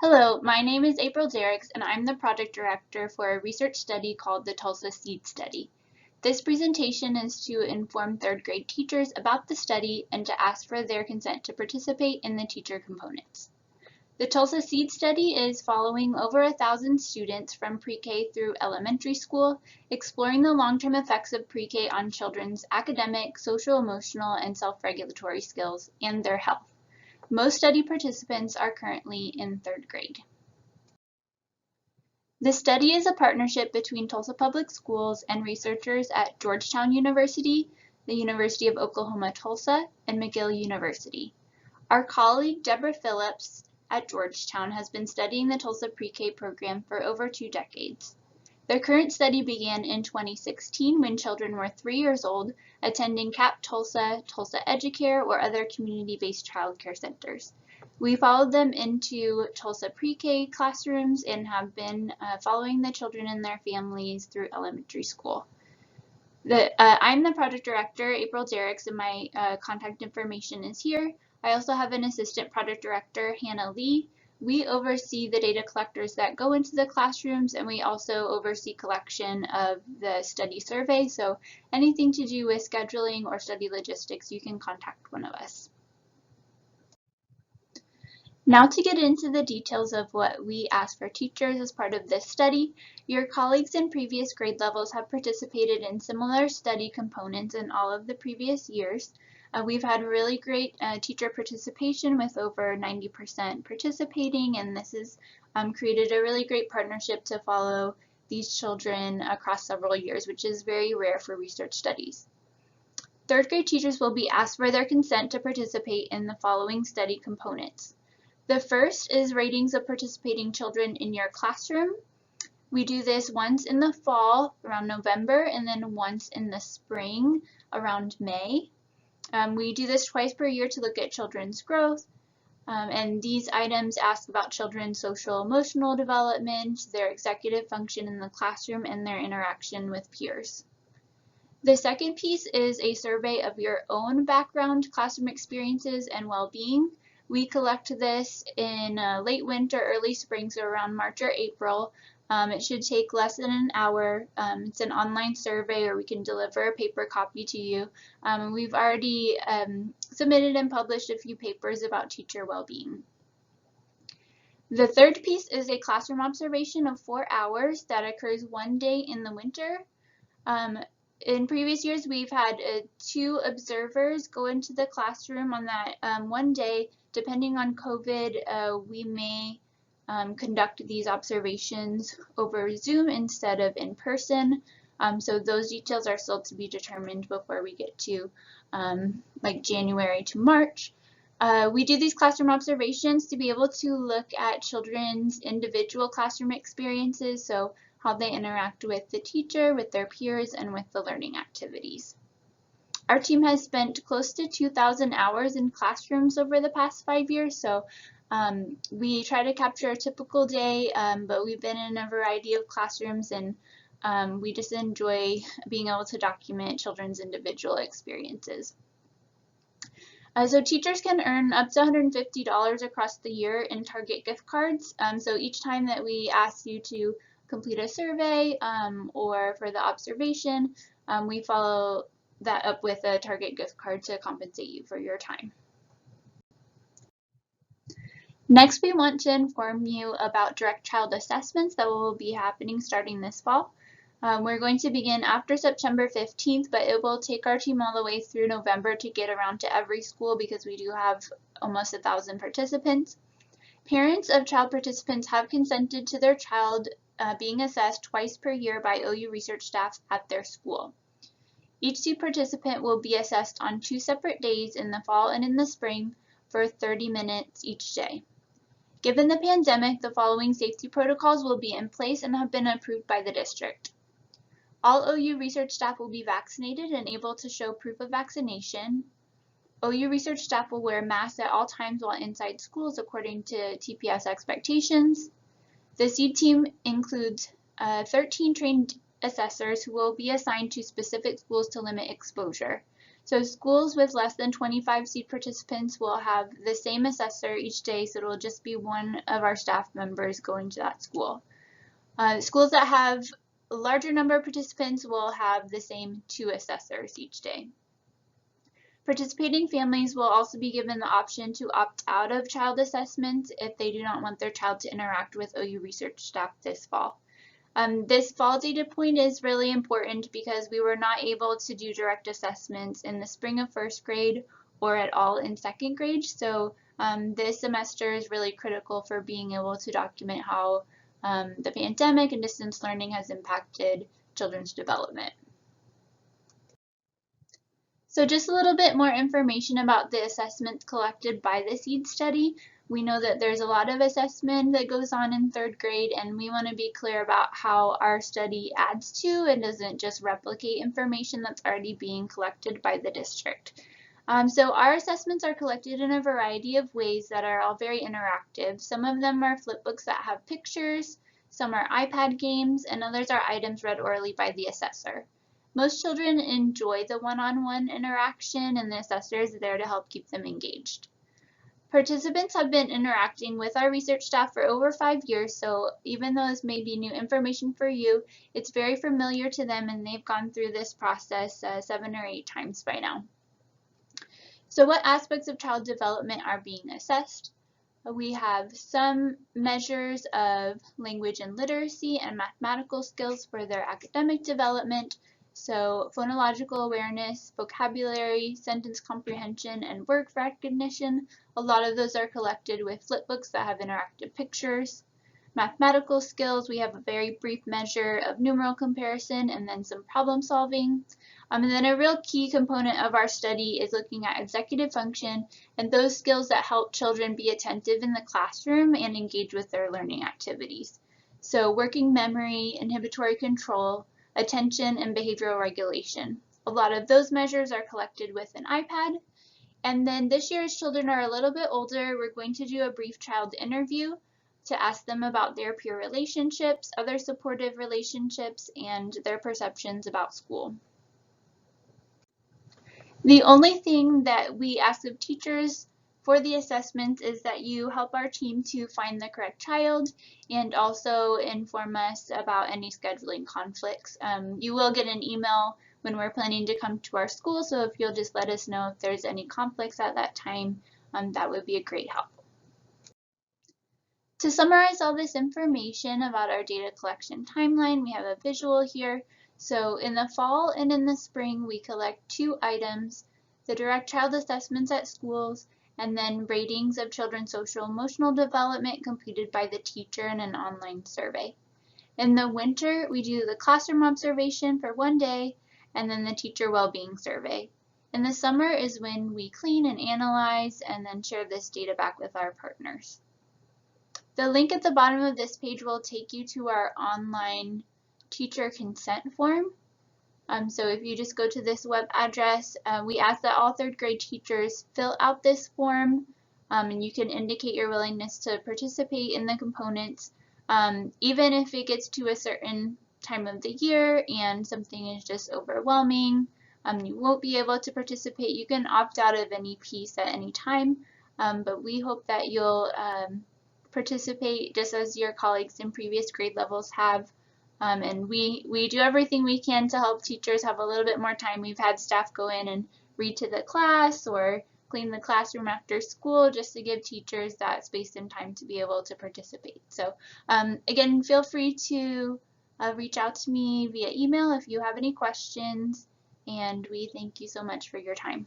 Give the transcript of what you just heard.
Hello, my name is April Derricks, and I'm the project director for a research study called the Tulsa Seed Study. This presentation is to inform third grade teachers about the study and to ask for their consent to participate in the teacher components. The Tulsa Seed Study is following over 1,000 students from pre-K through elementary school, exploring the long-term effects of pre-K on children's academic, social-emotional, and self-regulatory skills and their health. Most study participants are currently in third grade. The study is a partnership between Tulsa Public Schools and researchers at Georgetown University, the University of Oklahoma-Tulsa, and McGill University. Our colleague Deborah Phillips at Georgetown has been studying the Tulsa Pre-K program for over 2 decades. Their current study began in 2016 when children were 3 years old, attending CAP Tulsa, Tulsa Educare, or other community-based child care centers. We followed them into Tulsa pre-K classrooms and have been following the children and their families through elementary school. I'm the project director, April Derricks, and my contact information is here. I also have an assistant project director, Hannah Lee. We oversee the data collectors that go into the classrooms, and we also oversee collection of the study survey. So anything to do with scheduling or study logistics, you can contact one of us. Now to get into the details of what we ask for teachers as part of this study, your colleagues in previous grade levels have participated in similar study components in all of the previous years. We've had really great teacher participation with over 90% participating, and this has created a really great partnership to follow these children across several years, which is very rare for research studies. Third grade teachers will be asked for their consent to participate in the following study components. The first is ratings of participating children in your classroom. We do this once in the fall around November and then once in the spring around May. We do this twice per year to look at children's growth, and these items ask about children's social emotional development, their executive function in the classroom, and their interaction with peers. The second piece is a survey of your own background, classroom experiences, and well-being. We collect this in late winter, early spring, so around March or April. It should take less than an hour. It's an online survey, or we can deliver a paper copy to you. We've already submitted and published a few papers about teacher well-being. The third piece is a classroom observation of 4 hours that occurs one day in the winter. In previous years, we've had 2 observers go into the classroom on that one day. Depending on COVID, we may conduct these observations over Zoom instead of in person. So those details are still to be determined before we get to like January to March. We do these classroom observations to be able to look at children's individual classroom experiences, so how they interact with the teacher, with their peers, and with the learning activities. Our team has spent close to 2,000 hours in classrooms over the past 5 years, so we try to capture a typical day, but we've been in a variety of classrooms, and we just enjoy being able to document children's individual experiences. So teachers can earn up to $150 across the year in Target gift cards. So each time that we ask you to complete a survey or for the observation, we follow that up with a Target gift card to compensate you for your time. Next, we want to inform you about direct child assessments that will be happening starting this fall. We're going to begin after September 15th, but it will take our team all the way through November to get around to every school because we do have almost 1,000 participants. Parents of child participants have consented to their child being assessed twice per year by OU research staff at their school. Each seed participant will be assessed on 2 separate days in the fall and in the spring for 30 minutes each day. Given the pandemic, the following safety protocols will be in place and have been approved by the district. All OU research staff will be vaccinated and able to show proof of vaccination. OU research staff will wear masks at all times while inside schools according to TPS expectations. The seed team includes 13 trained assessors who will be assigned to specific schools to limit exposure. So schools with less than 25 seat participants will have the same assessor each day, so it'll just be one of our staff members going to that school. Schools that have a larger number of participants will have the same 2 assessors each day. Participating families will also be given the option to opt out of child assessments if they do not want their child to interact with OU research staff this fall. This fall data point is really important because we were not able to do direct assessments in the spring of first grade or at all in second grade. So this semester is really critical for being able to document how the pandemic and distance learning has impacted children's development. So just a little bit more information about the assessments collected by the SEED study. We know that there's a lot of assessment that goes on in third grade, and we want to be clear about how our study adds to and doesn't just replicate information that's already being collected by the district. So our assessments are collected in a variety of ways that are all very interactive. Some of them are flipbooks that have pictures, some are iPad games, and others are items read orally by the assessor. Most children enjoy the one-on-one interaction, and the assessor is there to help keep them engaged. Participants have been interacting with our research staff for over 5 years, so even though this may be new information for you, it's very familiar to them, and they've gone through this process 7 or 8 times by now. So what aspects of child development are being assessed? We have some measures of language and literacy and mathematical skills for their academic development. So phonological awareness, vocabulary, sentence comprehension, and word recognition. A lot of those are collected with flipbooks that have interactive pictures. Mathematical skills, we have a very brief measure of numeral comparison and then some problem solving. And then a real key component of our study is looking at executive function and those skills that help children be attentive in the classroom and engage with their learning activities. So working memory, inhibitory control, attention, and behavioral regulation. A lot of those measures are collected with an iPad. And then this year, as children are a little bit older, we're going to do a brief child interview to ask them about their peer relationships, other supportive relationships, and their perceptions about school. The only thing that we ask of teachers for the assessments is that you help our team to find the correct child and also inform us about any scheduling conflicts. You will get an email when we're planning to come to our school, so if you'll just let us know if there's any conflicts at that time, that would be a great help. To summarize all this information about our data collection timeline, we have a visual here. So in the fall and in the spring, we collect 2 items, the direct child assessments at schools, and then ratings of children's social emotional development completed by the teacher in an online survey. In the winter, we do the classroom observation for 1 day, and then the teacher well-being survey. In the summer is when we clean and analyze and then share this data back with our partners. The link at the bottom of this page will take you to our online teacher consent form. So if you just go to this web address, we ask that all 3rd grade teachers fill out this form, and you can indicate your willingness to participate in the components. Even if it gets to a certain time of the year and something is just overwhelming, you won't be able to participate. You can opt out of any piece at any time, but we hope that you'll participate just as your colleagues in previous grade levels have. And we do everything we can to help teachers have a little bit more time. We've had staff go in and read to the class or clean the classroom after school just to give teachers that space and time to be able to participate. So again, feel free to reach out to me via email if you have any questions, and we thank you so much for your time.